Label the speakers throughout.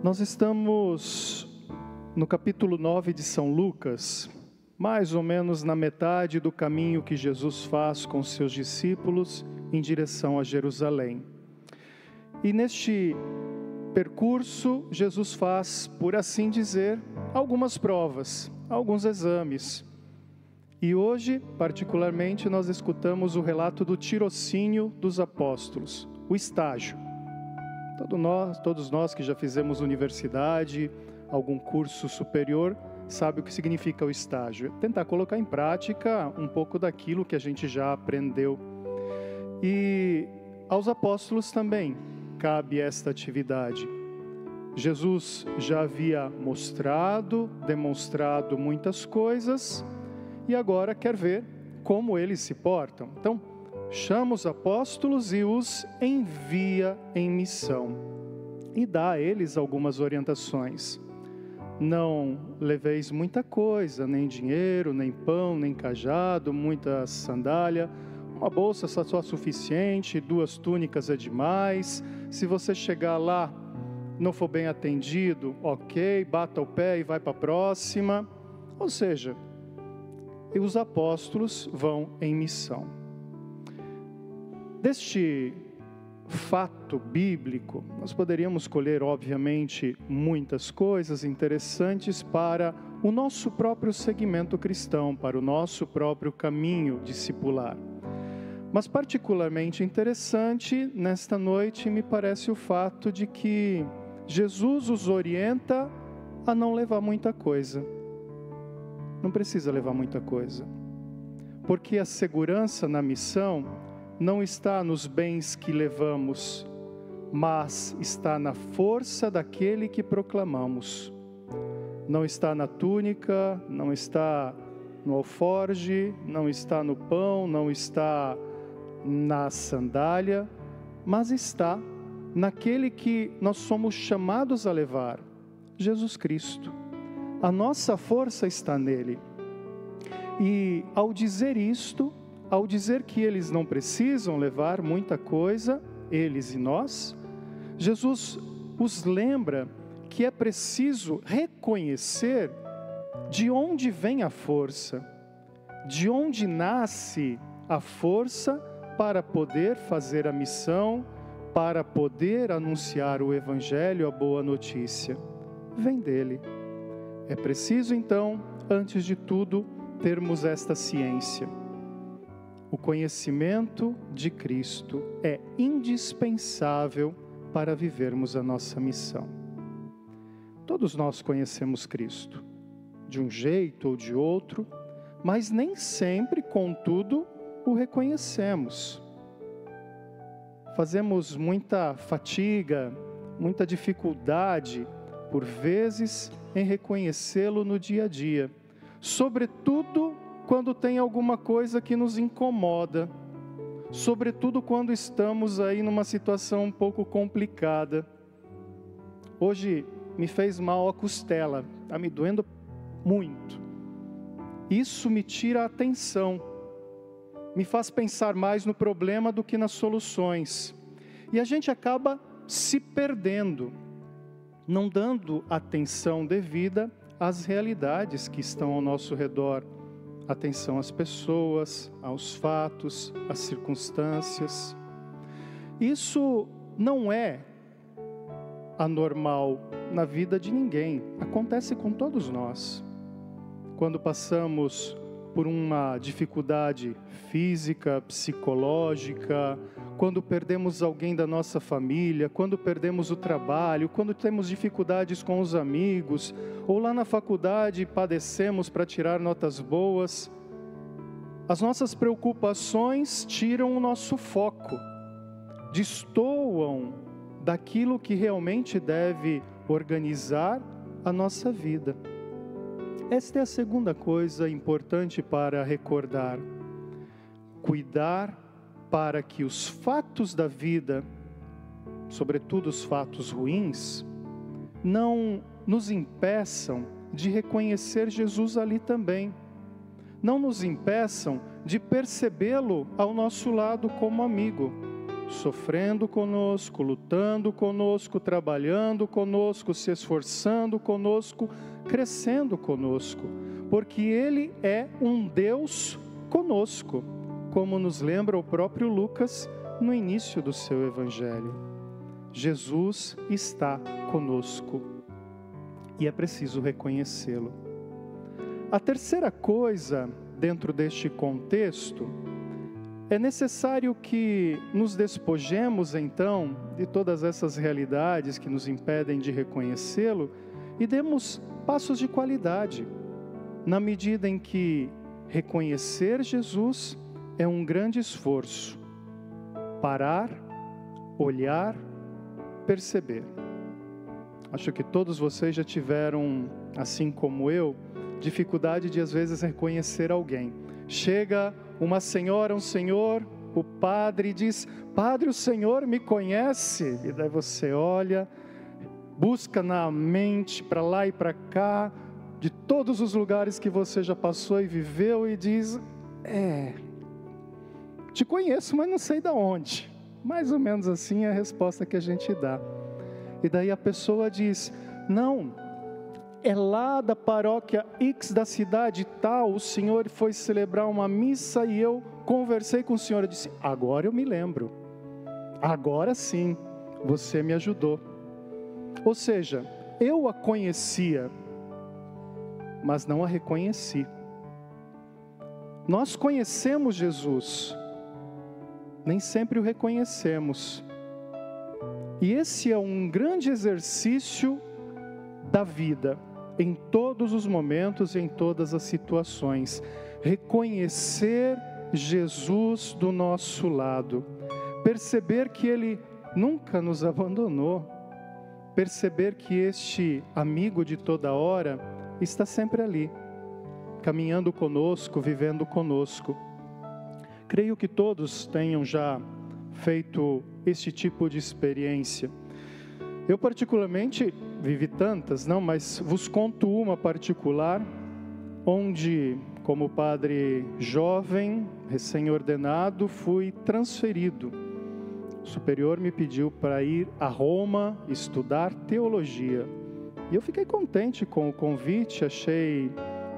Speaker 1: Nós estamos no capítulo 9 de São Lucas, mais ou menos na metade do caminho que Jesus faz com seus discípulos em direção a Jerusalém. E neste percurso, Jesus faz, por assim dizer, algumas provas, alguns exames. E hoje, particularmente, nós escutamos o relato do tirocínio dos apóstolos, o estágio. Todos nós que já fizemos universidade, algum curso superior, sabe o que significa o estágio. É tentar colocar em prática um pouco daquilo que a gente já aprendeu. E aos apóstolos também cabe esta atividade. Jesus já havia demonstrado muitas coisas e agora quer ver como eles se portam. Então, chama os apóstolos e os envia em missão e dá a eles algumas orientações. Não leveis muita coisa, nem dinheiro, nem pão, nem cajado, muita sandália, uma bolsa só suficiente, 2 túnicas é demais. Se você chegar lá, não for bem atendido, ok, bata o pé e vai para a próxima. Ou seja, os apóstolos vão em missão. Deste fato bíblico, nós poderíamos colher, obviamente, muitas coisas interessantes para o nosso próprio segmento cristão, para o nosso próprio caminho discipular. Mas particularmente interessante, nesta noite, me parece o fato de que Jesus os orienta a não levar muita coisa. Não precisa levar muita coisa. Porque a segurança na missão não está nos bens que levamos, mas está na força daquele que proclamamos. Não está na túnica, não está no alforge, não está no pão, não está na sandália, mas está naquele que nós somos chamados a levar, Jesus Cristo. A nossa força está nele. E ao dizer isto, ao dizer que eles não precisam levar muita coisa, eles e nós, Jesus os lembra que é preciso reconhecer de onde vem a força, de onde nasce a força para poder fazer a missão, para poder anunciar o Evangelho, a boa notícia. Vem dele. É preciso então, antes de tudo, termos esta ciência. O conhecimento de Cristo é indispensável para vivermos a nossa missão. Todos nós conhecemos Cristo, de um jeito ou de outro, mas nem sempre, contudo, o reconhecemos. Fazemos muita fatiga, muita dificuldade, por vezes, em reconhecê-lo no dia a dia, sobretudo quando tem alguma coisa que nos incomoda, sobretudo quando estamos aí numa situação um pouco complicada. Hoje me fez mal a costela, está me doendo muito. Isso me tira a atenção, me faz pensar mais no problema do que nas soluções. E a gente acaba se perdendo, não dando atenção devida às realidades que estão ao nosso redor. Atenção às pessoas, aos fatos, às circunstâncias. Isso não é anormal na vida de ninguém. Acontece com todos nós. Quando passamos por uma dificuldade física, psicológica, quando perdemos alguém da nossa família, quando perdemos o trabalho, quando temos dificuldades com os amigos, ou lá na faculdade padecemos para tirar notas boas, as nossas preocupações tiram o nosso foco, destoam daquilo que realmente deve organizar a nossa vida. Esta é a segunda coisa importante para recordar. Cuidar para que os fatos da vida, sobretudo os fatos ruins, não nos impeçam de reconhecer Jesus ali também. Não nos impeçam de percebê-lo ao nosso lado como amigo, sofrendo conosco, lutando conosco, trabalhando conosco, se esforçando conosco, crescendo conosco, porque Ele é um Deus conosco, como nos lembra o próprio Lucas no início do seu Evangelho. Jesus está conosco e é preciso reconhecê-lo. A terceira coisa, dentro deste contexto, é necessário que nos despojemos, então, de todas essas realidades que nos impedem de reconhecê-lo e demos passos de qualidade, na medida em que reconhecer Jesus é um grande esforço. Parar, olhar, perceber. Acho que todos vocês já tiveram, assim como eu, dificuldade de às vezes reconhecer alguém. Chega uma senhora, um senhor, o padre diz: "Padre, o senhor me conhece?" E daí você olha, busca na mente, para lá e para cá, de todos os lugares que você já passou e viveu, e diz: te conheço, mas não sei de onde. Mais ou menos assim é a resposta que a gente dá. E daí a pessoa diz: "Não, é lá da paróquia X da cidade tal, o senhor foi celebrar uma missa e eu conversei com o senhor." Eu disse: "Agora eu me lembro, agora sim, você me ajudou." Ou seja, eu a conhecia, mas não a reconheci. Nós conhecemos Jesus, nem sempre o reconhecemos. E esse é um grande exercício da vida, em todos os momentos e em todas as situações. Reconhecer Jesus do nosso lado, perceber que Ele nunca nos abandonou, perceber que este amigo de toda hora está sempre ali, caminhando conosco, vivendo conosco. Creio que todos tenham já feito este tipo de experiência. Eu particularmente vivi tantas, mas vos conto uma particular, onde, como padre jovem, recém-ordenado, fui transferido. O superior me pediu para ir a Roma estudar teologia. E eu fiquei contente com o convite, achei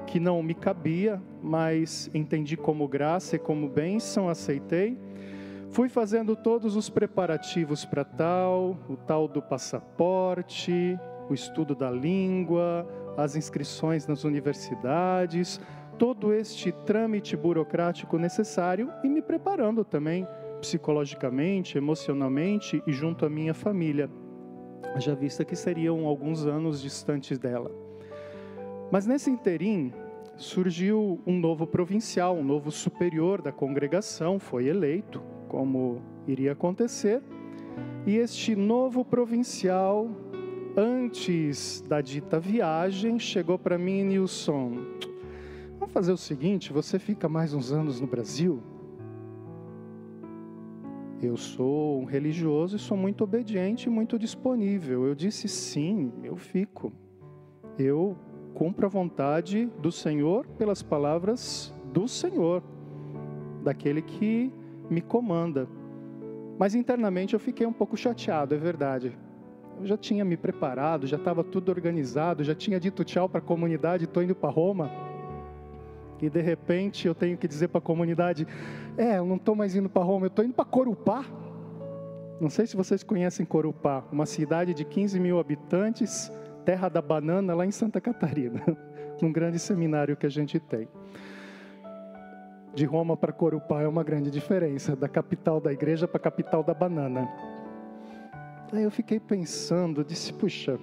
Speaker 1: que não me cabia, mas entendi como graça e como bênção, aceitei. Fui fazendo todos os preparativos para o tal do passaporte, o estudo da língua, as inscrições nas universidades, todo este trâmite burocrático necessário e me preparando também psicologicamente, emocionalmente e junto à minha família, já vista que seriam alguns anos distantes dela. Mas nesse interim surgiu um novo provincial, um novo superior da congregação, foi eleito, como iria acontecer, e este novo provincial, antes da dita viagem, chegou para mim: "Nilson, vamos fazer o seguinte, você fica mais uns anos no Brasil?" Eu sou um religioso e sou muito obediente e muito disponível. Eu disse: "Sim, eu fico. Eu cumpro a vontade do Senhor pelas palavras do Senhor, daquele que me comanda." Mas internamente eu fiquei um pouco chateado, é verdade. Eu já tinha me preparado, já estava tudo organizado, já tinha dito tchau para a comunidade, estou indo para Roma. E de repente eu tenho que dizer para a comunidade: eu não estou mais indo para Roma, eu estou indo para Corupá. Não sei se vocês conhecem Corupá, uma cidade de 15 mil habitantes, terra da banana, lá em Santa Catarina. Um grande seminário que a gente tem. De Roma para Corupá é uma grande diferença, da capital da igreja para a capital da banana. Aí eu fiquei pensando, disse: puxa,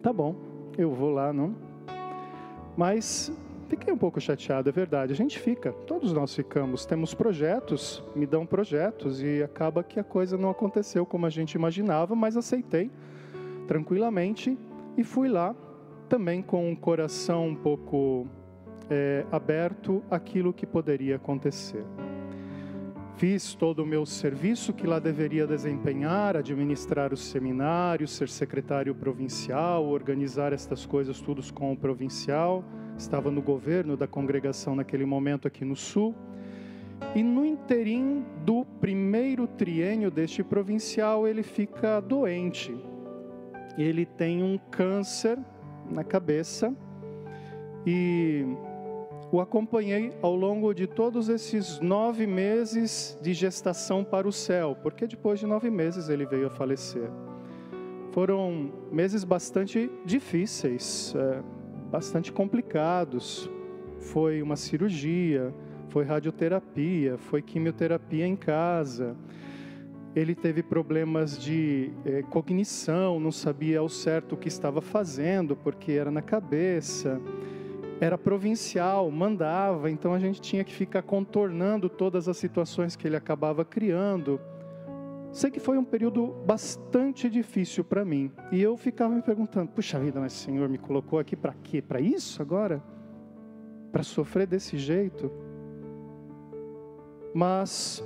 Speaker 1: tá bom, eu vou lá, não? Mas fiquei um pouco chateado, é verdade, a gente fica, todos nós ficamos, temos projetos, me dão projetos, e acaba que a coisa não aconteceu como a gente imaginava, mas aceitei tranquilamente e fui lá, também com um coração um pouco aberto àquilo que poderia acontecer. Fiz todo o meu serviço que lá deveria desempenhar, administrar os seminários, ser secretário provincial, organizar estas coisas todas com o provincial. Estava no governo da congregação naquele momento aqui no Sul. E no interim do primeiro triênio deste provincial, ele fica doente. Ele tem um câncer na cabeça e o acompanhei ao longo de todos esses 9 meses de gestação para o céu, porque depois de 9 meses ele veio a falecer. Foram meses bastante difíceis, bastante complicados. Foi uma cirurgia, foi radioterapia, foi quimioterapia em casa. Ele teve problemas de cognição, não sabia ao certo o que estava fazendo, porque era na cabeça. Era provincial, mandava, então a gente tinha que ficar contornando todas as situações que ele acabava criando. Sei que foi um período bastante difícil para mim. E eu ficava me perguntando, puxa vida, mas o Senhor me colocou aqui para quê? Para isso agora? Para sofrer desse jeito? Mas,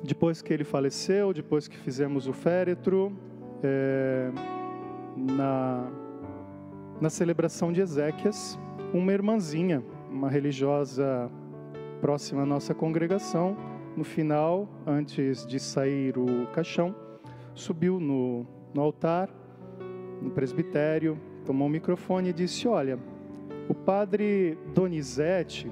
Speaker 1: depois que ele faleceu, depois que fizemos o féretro, na celebração de Ezequias, uma irmãzinha, uma religiosa próxima à nossa congregação, no final, antes de sair o caixão, subiu no altar, no presbitério, tomou o microfone e disse, olha, o padre Donizete,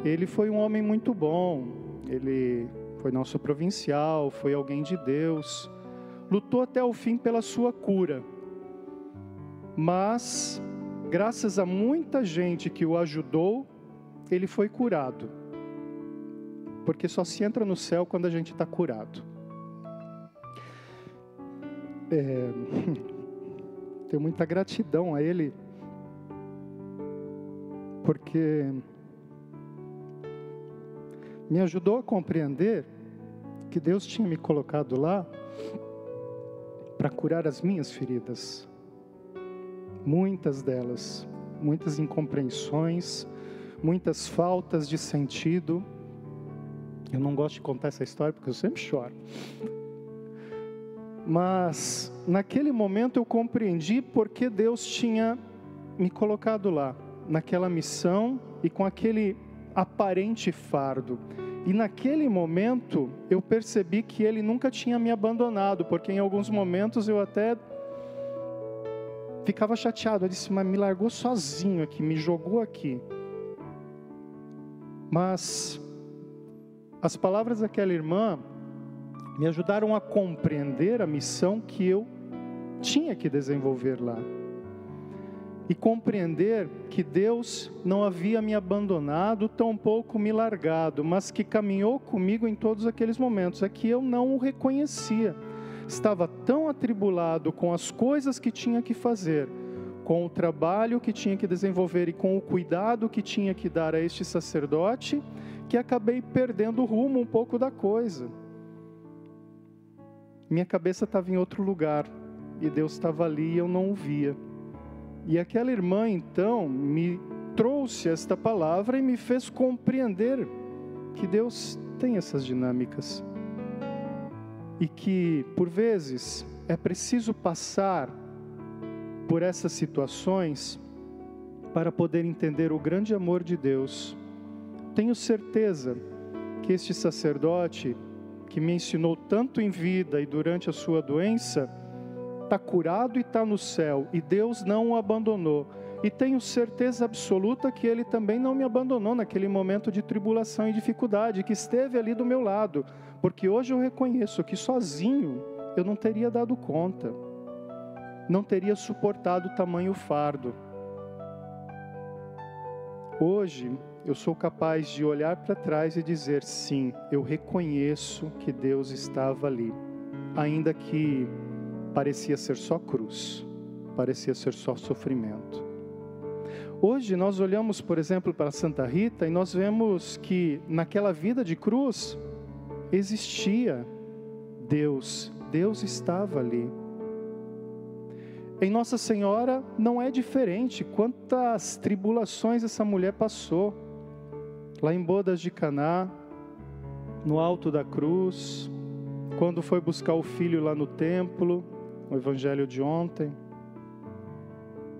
Speaker 1: ele foi um homem muito bom, ele foi nosso provincial, foi alguém de Deus, lutou até o fim pela sua cura, mas, graças a muita gente que o ajudou, ele foi curado. Porque só se entra no céu quando a gente está curado. Tenho muita gratidão a ele, porque me ajudou a compreender que Deus tinha me colocado lá para curar as minhas feridas. Muitas delas, muitas incompreensões, muitas faltas de sentido. Eu não gosto de contar essa história porque eu sempre choro. Mas naquele momento eu compreendi porque Deus tinha me colocado lá, naquela missão e com aquele aparente fardo. E naquele momento eu percebi que Ele nunca tinha me abandonado, porque em alguns momentos eu até ficava chateado. Eu disse, mas me largou sozinho aqui, me jogou aqui. Mas as palavras daquela irmã me ajudaram a compreender a missão que eu tinha que desenvolver lá. E compreender que Deus não havia me abandonado, tampouco me largado, mas que caminhou comigo em todos aqueles momentos. É que eu não o reconhecia. Estava tão atribulado com as coisas que tinha que fazer, com o trabalho que tinha que desenvolver e com o cuidado que tinha que dar a este sacerdote, que acabei perdendo o rumo um pouco da coisa. Minha cabeça estava em outro lugar e Deus estava ali e eu não o via. E aquela irmã então me trouxe esta palavra e me fez compreender que Deus tem essas dinâmicas e que por vezes é preciso passar por essas situações para poder entender o grande amor de Deus. Tenho certeza que este sacerdote, que me ensinou tanto em vida e durante a sua doença, está curado e está no céu, e Deus não o abandonou. E tenho certeza absoluta que Ele também não me abandonou naquele momento de tribulação e dificuldade, que esteve ali do meu lado, porque hoje eu reconheço que sozinho eu não teria dado conta, não teria suportado tamanho fardo. Hoje eu sou capaz de olhar para trás e dizer, sim, eu reconheço que Deus estava ali, ainda que parecia ser só cruz, parecia ser só sofrimento. Hoje nós olhamos, por exemplo, para Santa Rita e nós vemos que naquela vida de cruz existia Deus, Deus estava ali. Em Nossa Senhora não é diferente. Quantas tribulações essa mulher passou, lá em Bodas de Caná, no alto da cruz, quando foi buscar o filho lá no templo, o evangelho de ontem,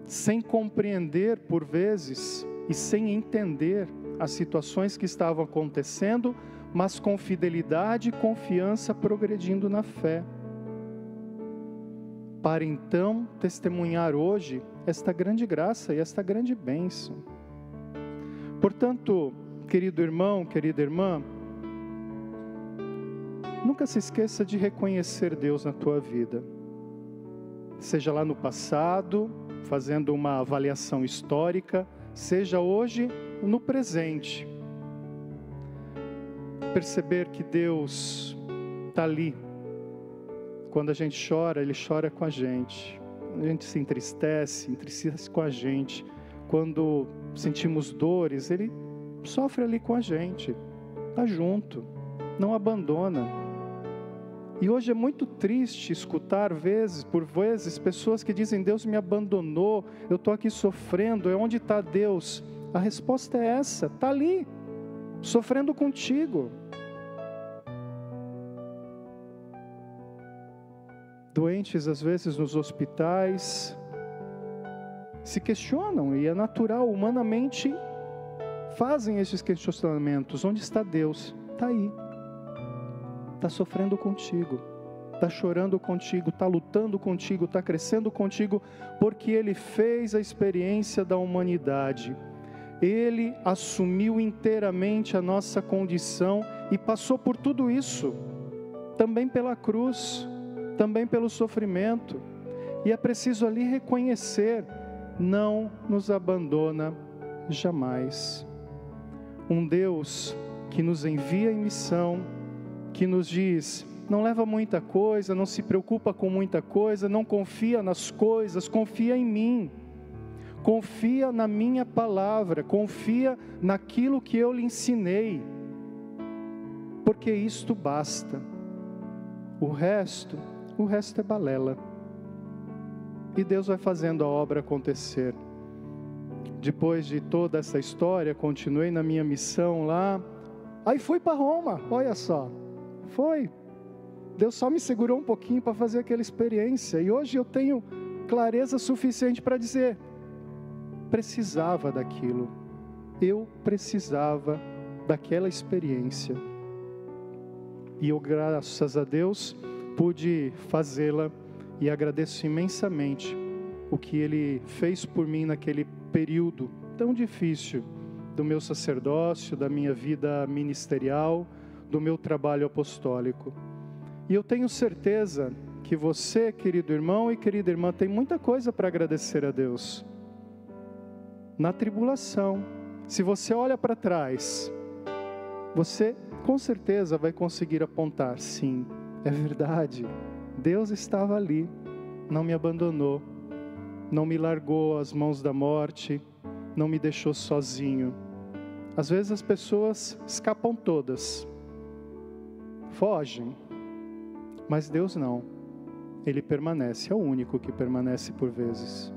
Speaker 1: sem compreender por vezes e sem entender as situações que estavam acontecendo, mas com fidelidade e confiança progredindo na fé. Para então testemunhar hoje esta grande graça e esta grande bênção. Portanto, querido irmão, querida irmã, nunca se esqueça de reconhecer Deus na tua vida. Seja lá no passado, fazendo uma avaliação histórica, seja hoje no presente. Perceber que Deus está ali. Quando a gente chora, Ele chora com a gente. Quando a gente se entristece com a gente. Quando sentimos dores, Ele sofre ali com a gente. Está junto, não abandona. E hoje é muito triste escutar, por vezes, pessoas que dizem: Deus me abandonou, eu estou aqui sofrendo, onde está Deus? A resposta é essa, está ali, sofrendo contigo. Doentes, às vezes, nos hospitais, se questionam, e é natural, humanamente, fazem esses questionamentos. Onde está Deus? Está aí. Está sofrendo contigo, está chorando contigo, está lutando contigo, está crescendo contigo, porque Ele fez a experiência da humanidade. Ele assumiu inteiramente a nossa condição e passou por tudo isso, também pela cruz, também pelo sofrimento. E é preciso ali reconhecer, não nos abandona jamais. Um Deus que nos envia em missão, que nos diz: não leva muita coisa, não se preocupa com muita coisa, não confia nas coisas, confia em mim, confia na minha palavra, confia naquilo que eu lhe ensinei, porque isto basta. O resto é balela, e Deus vai fazendo a obra acontecer. Depois de toda essa história, continuei na minha missão lá, aí fui para Roma, olha só. Foi. Deus só me segurou um pouquinho para fazer aquela experiência. E hoje eu tenho clareza suficiente para dizer: precisava daquilo. Eu precisava daquela experiência. E eu, graças a Deus, pude fazê-la. E agradeço imensamente o que Ele fez por mim naquele período tão difícil do meu sacerdócio, da minha vida ministerial, do meu trabalho apostólico. E eu tenho certeza que você, querido irmão e querida irmã, tem muita coisa para agradecer a Deus. Na tribulação, se você olha para trás, você com certeza vai conseguir apontar: sim, é verdade, Deus estava ali, não me abandonou, não me largou às mãos da morte, não me deixou sozinho. Às vezes as pessoas escapam todas, fogem, mas Deus não. Ele permanece, é o único que permanece por vezes.